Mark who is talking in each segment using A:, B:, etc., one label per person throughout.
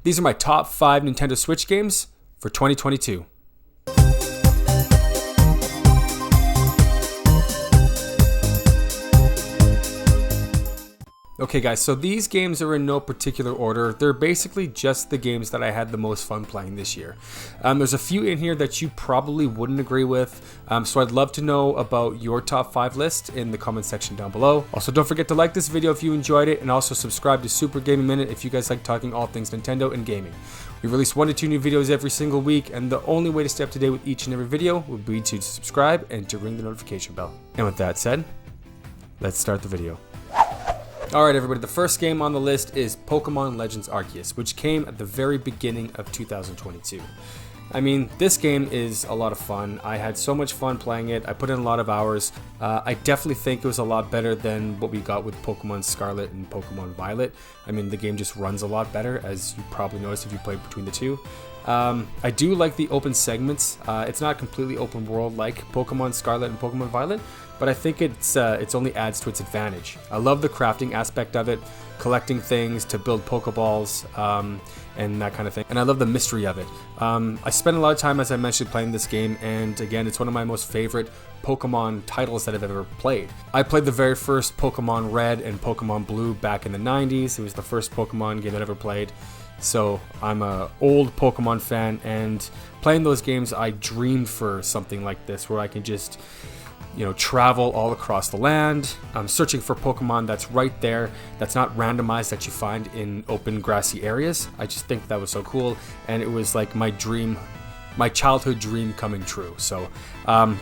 A: These are my top 5 Nintendo Switch games for 2022. Okay guys, so these games are in no particular order. They're basically just the games that I had the most fun playing this year. There's a few in here that you probably wouldn't agree with, so I'd love to know about your top 5 list in the comment section down below. Also, don't forget to like this video if you enjoyed it, and also subscribe to Super Gaming Minute if you guys like talking all things Nintendo and gaming. We release 1 to 2 new videos every single week, and the only way to stay up to date with each and every video would be to subscribe and to ring the notification bell. And with that said, let's start the video. Alright everybody, the first game on the list is Pokemon Legends Arceus, which came at the very beginning of 2022. I mean, this game is a lot of fun. I had so much fun playing it. I put in a lot of hours. I definitely think it was a lot better than what we got with Pokemon Scarlet and Pokemon Violet. I mean, the game just runs a lot better, as you probably noticed if you played between the two. I do like the open segments. It's not completely open world like Pokemon Scarlet and Pokemon Violet, but I think it's only adds to its advantage. I love the crafting aspect of it, collecting things to build Pokeballs, and that kind of thing. And I love the mystery of it. I spent a lot of time, as I mentioned, playing this game, and again, it's one of my most favorite Pokemon titles that I've ever played. I played the very first Pokemon Red and Pokemon Blue back in the 90s. It was the first Pokemon game that I ever played. So I'm an old Pokemon fan, and playing those games, I dreamed for something like this where I can just, you know, travel all across the land. I'm searching for Pokemon that's right there, that's not randomized, that you find in open grassy areas. I just think that was so cool, and it was like my dream, my childhood dream coming true. So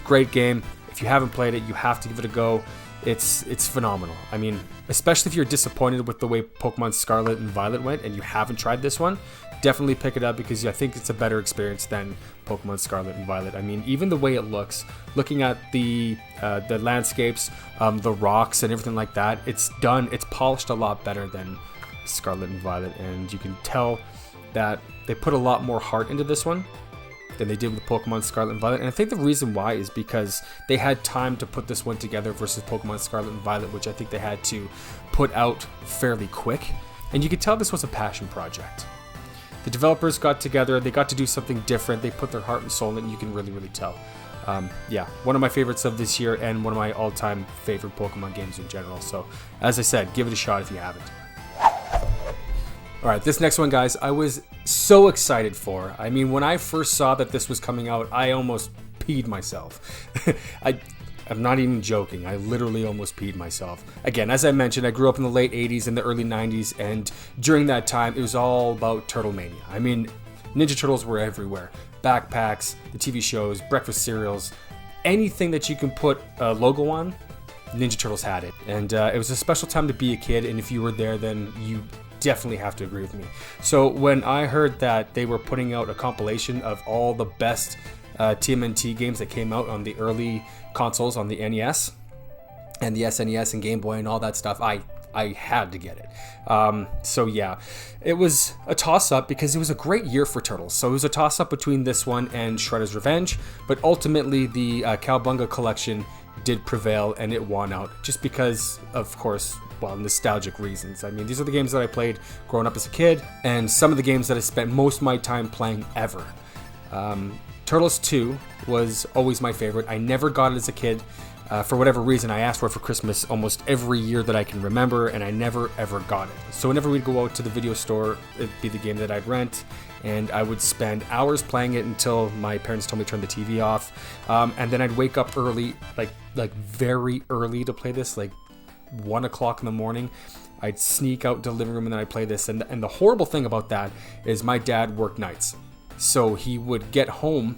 A: great game. If you haven't played it, you have to give it a go. It's phenomenal. I mean, especially if you're disappointed with the way Pokemon Scarlet and Violet went and you haven't tried this one, definitely pick it up, because I think it's a better experience than Pokemon Scarlet and Violet. I mean, even the way it looks, looking at the landscapes, the rocks and everything like that, it's polished a lot better than Scarlet and Violet, and you can tell that they put a lot more heart into this one than they did with Pokemon Scarlet and Violet. And I think the reason why is because they had time to put this one together versus Pokemon Scarlet and Violet, which I think they had to put out fairly quick. And you could tell this was a passion project. The developers got together, they got to do something different, they put their heart and soul in it, and you can really, really tell. Yeah, one of my favorites of this year, and one of my all-time favorite Pokemon games in general. So, as I said, give it a shot if you haven't. Alright, this next one, guys, I was so excited for. I mean, when I first saw that this was coming out, I almost peed myself. I'm not even joking. I literally almost peed myself. Again, as I mentioned, I grew up in the late 80s and the early 90s, and during that time, it was all about Turtle Mania. I mean, Ninja Turtles were everywhere. Backpacks, the TV shows, breakfast cereals, anything that you can put a logo on, Ninja Turtles had it. And it was a special time to be a kid, and if you were there, then you definitely have to agree with me. So when I heard that they were putting out a compilation of all the best TMNT games that came out on the early consoles, on the NES and the SNES and Game Boy and all that stuff, I had to get it. So yeah, it was a toss-up because it was a great year for Turtles. So it was a toss-up between this one and Shredder's Revenge, but ultimately the Cowabunga Collection did prevail, and it won out just because, of course, well, nostalgic reasons. I mean, these are the games that I played growing up as a kid, and some of the games that I spent most of my time playing ever. Turtles 2 was always my favorite. I never got it as a kid. For whatever reason, I asked for it for Christmas almost every year that I can remember, and I never ever got it. So whenever we'd go out to the video store, it'd be the game that I'd rent, and I would spend hours playing it until my parents told me to turn the TV off. And then I'd wake up early, like very early to play this, like 1 o'clock in the morning. I'd sneak out to the living room and then I'd play this. And the horrible thing about that is my dad worked nights. So he would get home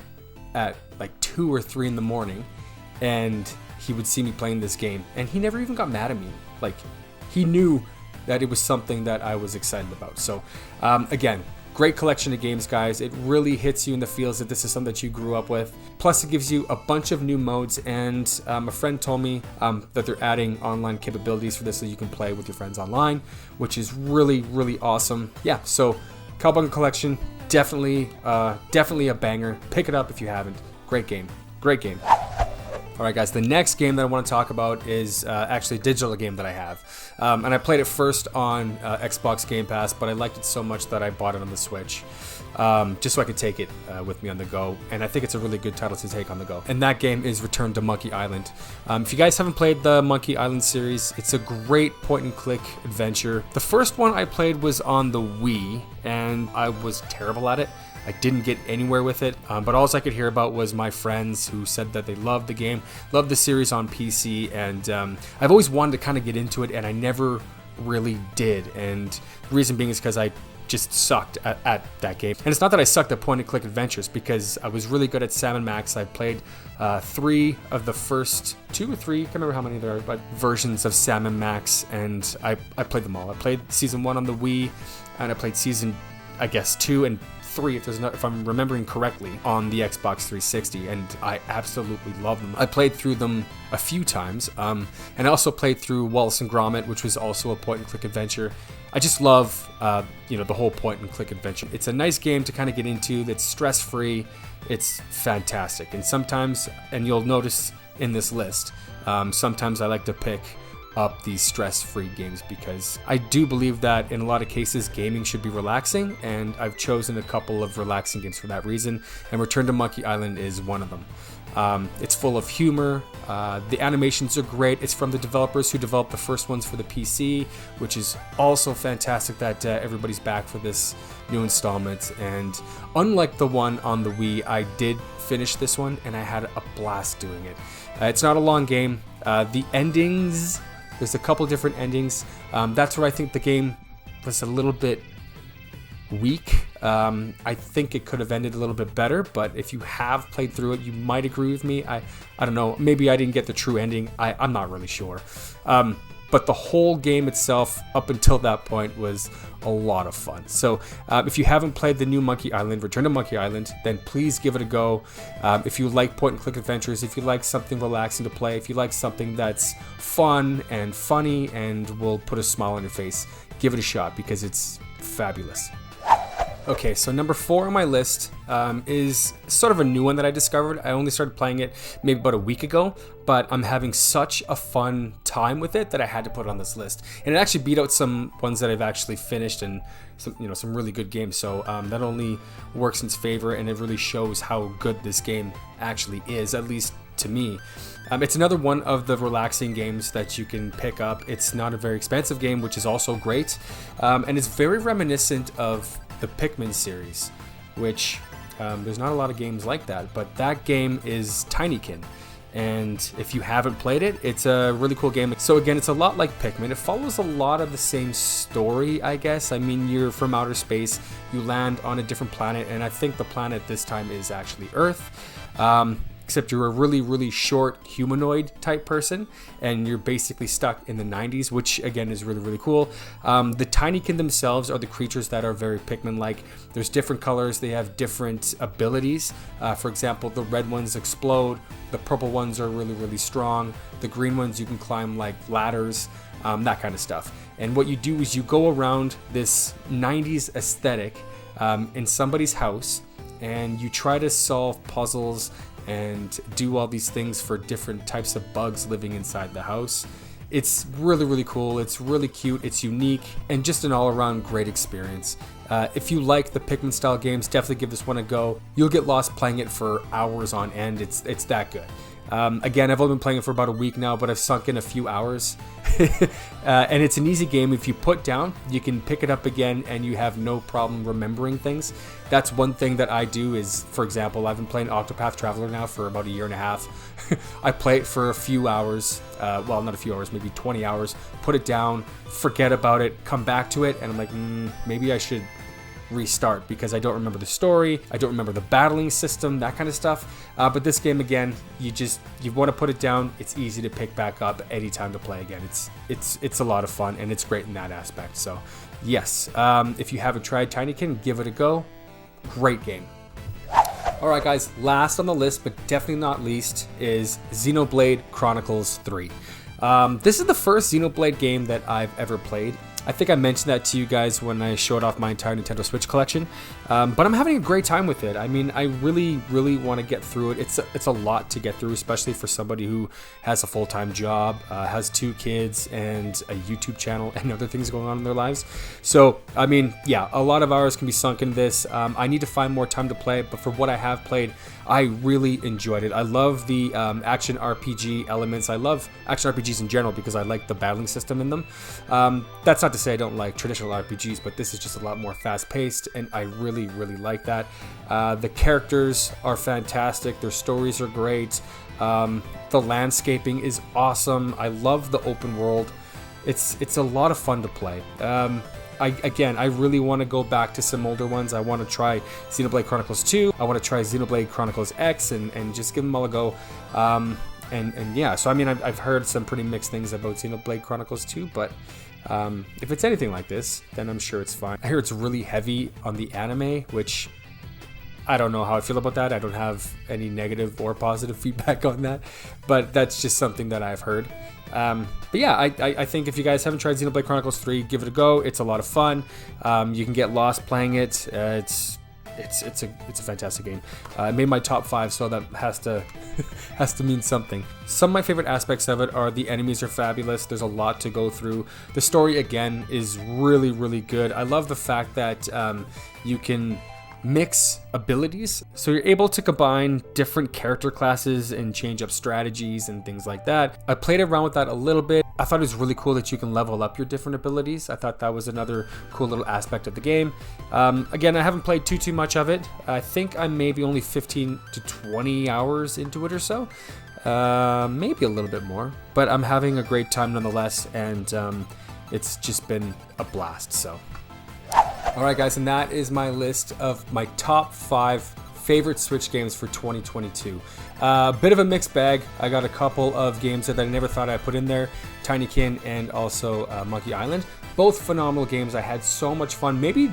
A: at like 2 or 3 in the morning, and he would see me playing this game, and he never even got mad at me. Like, he knew that it was something that I was excited about. So again, great collection of games, guys. It really hits you in the feels that this is something that you grew up with. Plus, it gives you a bunch of new modes, and a friend told me that they're adding online capabilities for this so you can play with your friends online, which is really, really awesome. Yeah, so Cowabunga Collection, definitely a banger. Pick it up if you haven't. Great game. Great game. All right, guys, the next game that I want to talk about is actually a digital game that I have. And I played it first on Xbox Game Pass, but I liked it so much that I bought it on the Switch. Just so I could take it with me on the go. And I think it's a really good title to take on the go. And that game is Return to Monkey Island. If you guys haven't played the Monkey Island series, it's a great point-and-click adventure. The first one I played was on the Wii, and I was terrible at it. I didn't get anywhere with it, but all I could hear about was my friends who said that they loved the game, loved the series on PC, and I've always wanted to kind of get into it, and I never really did. And the reason being is because I just sucked at that game. And it's not that I sucked at point-and-click adventures, because I was really good at Sam & Max. I played 3 of the first 2 or 3, I can't remember how many there are, but versions of Sam & Max, and I played them all. I played Season 1 on the Wii, and I played Season, I guess, 2 and 3, if I'm remembering correctly, on the Xbox 360, and I absolutely love them. I played through them a few times, and I also played through Wallace and Gromit, which was also a point-and-click adventure. I just love, the whole point-and-click adventure. It's a nice game to kind of get into. That's stress-free. It's fantastic. And sometimes, and you'll notice in this list, sometimes I like to pick up these stress-free games, because I do believe that in a lot of cases gaming should be relaxing, and I've chosen a couple of relaxing games for that reason, and Return to Monkey Island is one of them. It's full of humor. The animations are great. It's from the developers who developed the first ones for the PC, which is also fantastic that everybody's back for this new installment. And unlike the one on the Wii, I did finish this one, and I had a blast doing it. It's not a long game. The endings, there's a couple different endings. That's where I think the game was a little bit weak. I think it could have ended a little bit better, but if you have played through it, you might agree with me. I don't know, maybe I didn't get the true ending. I'm not really sure. But the whole game itself, up until that point, was a lot of fun. So if you haven't played the new Monkey Island, Return to Monkey Island, then please give it a go. If you like point-and-click adventures, if you like something relaxing to play, if you like something that's fun and funny and will put a smile on your face, give it a shot, because it's fabulous. Okay, so number 4 on my list is sort of a new one that I discovered. I only started playing it maybe about a week ago, but I'm having such a fun time with it that I had to put it on this list. And it actually beat out some ones that I've actually finished, and some really good games. So that only works in its favor, and it really shows how good this game actually is, at least to me. It's another one of the relaxing games that you can pick up. It's not a very expensive game, which is also great, and it's very reminiscent of the Pikmin series, which there's not a lot of games like that, but that game is Tinykin. And if you haven't played it, it's a really cool game. So again, it's a lot like Pikmin. It follows a lot of the same story, I guess. I mean, you're from outer space, you land on a different planet, and I think the planet this time is actually Earth. Except you're a really, really short humanoid type person, and you're basically stuck in the 90s, which again is really, really cool. The Tinykin themselves are the creatures that are very Pikmin-like. There's different colors, they have different abilities. For example, the red ones explode, the purple ones are really, really strong, the green ones you can climb like ladders, that kind of stuff. And what you do is you go around this 90s aesthetic in somebody's house, and you try to solve puzzles and do all these things for different types of bugs living inside the house. It's really, really cool. It's really cute. It's unique, and just an all-around great experience. If you like the Pikmin style games, definitely give this one a go. You'll get lost playing it for hours on end. It's that good. Again, I've only been playing it for about a week now, but I've sunk in a few hours. And it's an easy game. If you put down, you can pick it up again, and you have no problem remembering things. That's one thing that I do is, for example, I've been playing Octopath Traveler now for about a year and a half. I play it for a few hours, well, not a few hours, maybe 20 hours, put it down, forget about it, come back to it, and I'm like, maybe I should restart, because I don't remember the story, I don't remember the battling system, that kind of stuff. But this game, again, you want to put it down. It's easy to pick back up anytime to play again. It's a lot of fun, and it's great in that aspect. So yes, if you haven't tried Tinykin, give it a go. Great game. Alright guys, last on the list, but definitely not least, is Xenoblade Chronicles 3. This is the first Xenoblade game that I've ever played. I think I mentioned that to you guys when I showed off my entire Nintendo Switch collection, but I'm having a great time with it. I mean, I really want to get through it. It's a lot to get through, especially for somebody who has a full-time job, has 2 kids, and a YouTube channel, and other things going on in their lives. So, I mean, yeah, a lot of hours can be sunk in this. I need to find more time to play it, but for what I have played, I really enjoyed it. I love the action RPG elements. I love action RPGs in general because I like the battling system in them. That's not to say I don't like traditional RPGs, but this is just a lot more fast-paced, and I really like that. The characters are fantastic. Their stories are great. The landscaping is awesome. I love the open world. It's a lot of fun to play. I really want to go back to some older ones. I want to try Xenoblade Chronicles 2. I want to try Xenoblade Chronicles X and just give them all a go. And yeah, so I mean, I've heard some pretty mixed things about Xenoblade Chronicles 2, but if it's anything like this, then I'm sure it's fine. I hear it's really heavy on the anime, which I don't know how I feel about that. I don't have any negative or positive feedback on that, but that's just something that I've heard. But yeah, I think if you guys haven't tried Xenoblade Chronicles 3, give it a go. It's a lot of fun. You can get lost playing it. It's a fantastic game. It made my top 5, so that has to mean something. Some of my favorite aspects of it are the enemies are fabulous. There's a lot to go through. The story again is really good. I love the fact that you can mix abilities, so you're able to combine different character classes and change up strategies and things like that. I played around with that a little bit. I thought it was really cool that you can level up your different abilities. I thought that was another cool little aspect of the game. Again, I haven't played too much of it. I think I'm maybe only 15 to 20 hours into it or so, maybe a little bit more, but I'm having a great time nonetheless, and it's just been a blast. So alright guys, and that is my list of my top 5 favorite Switch games for 2022. Bit of a mixed bag. I got a couple of games that I never thought I'd put in there, Tinykin and also Monkey Island. Both phenomenal games. I had so much fun. Maybe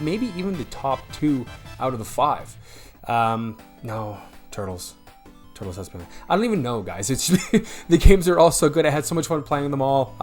A: even the top 2 out of the 5. No, Turtles has been. I don't even know, guys. It's the games are all so good. I had so much fun playing them all.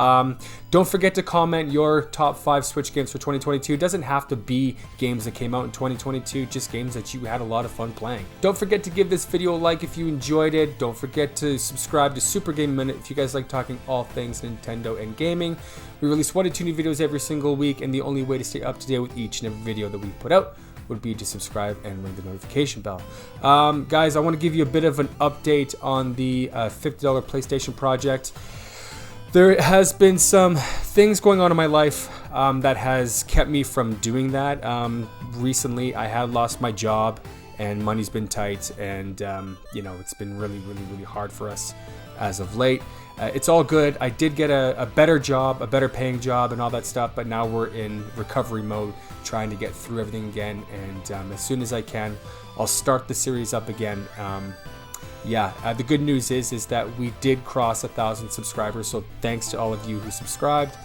A: Don't forget to comment your top 5 Switch games for 2022. It doesn't have to be games that came out in 2022, just games that you had a lot of fun playing. Don't forget to give this video a like if you enjoyed it. Don't forget to subscribe to Super Game Minute if you guys like talking all things Nintendo and gaming. We release 1 to 2 new videos every single week, and the only way to stay up to date with each and every video that we put out would be to subscribe and ring the notification bell. Guys, I want to give you a bit of an update on the $50 PlayStation project. There has been some things going on in my life that has kept me from doing that. Recently, I had lost my job and money's been tight, and you know, it's been really hard for us as of late. It's all good. I did get a better job, a better paying job and all that stuff, but now we're in recovery mode, trying to get through everything again, and as soon as I can, I'll start the series up again. The good news is that we did cross 1,000 subscribers, so thanks to all of you who subscribed.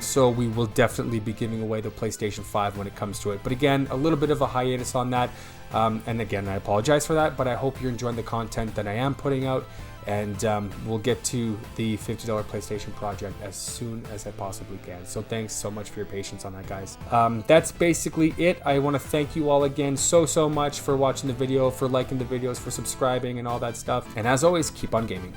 A: So we will definitely be giving away the PlayStation 5 when it comes to it. But again, a little bit of a hiatus on that. And again, I apologize for that, but I hope you're enjoying the content that I am putting out. And we'll get to the $50 PlayStation project as soon as I possibly can. So thanks so much for your patience on that, guys. That's basically it. I want to thank you all again so much for watching the video, for liking the videos, for subscribing and all that stuff. And as always, keep on gaming.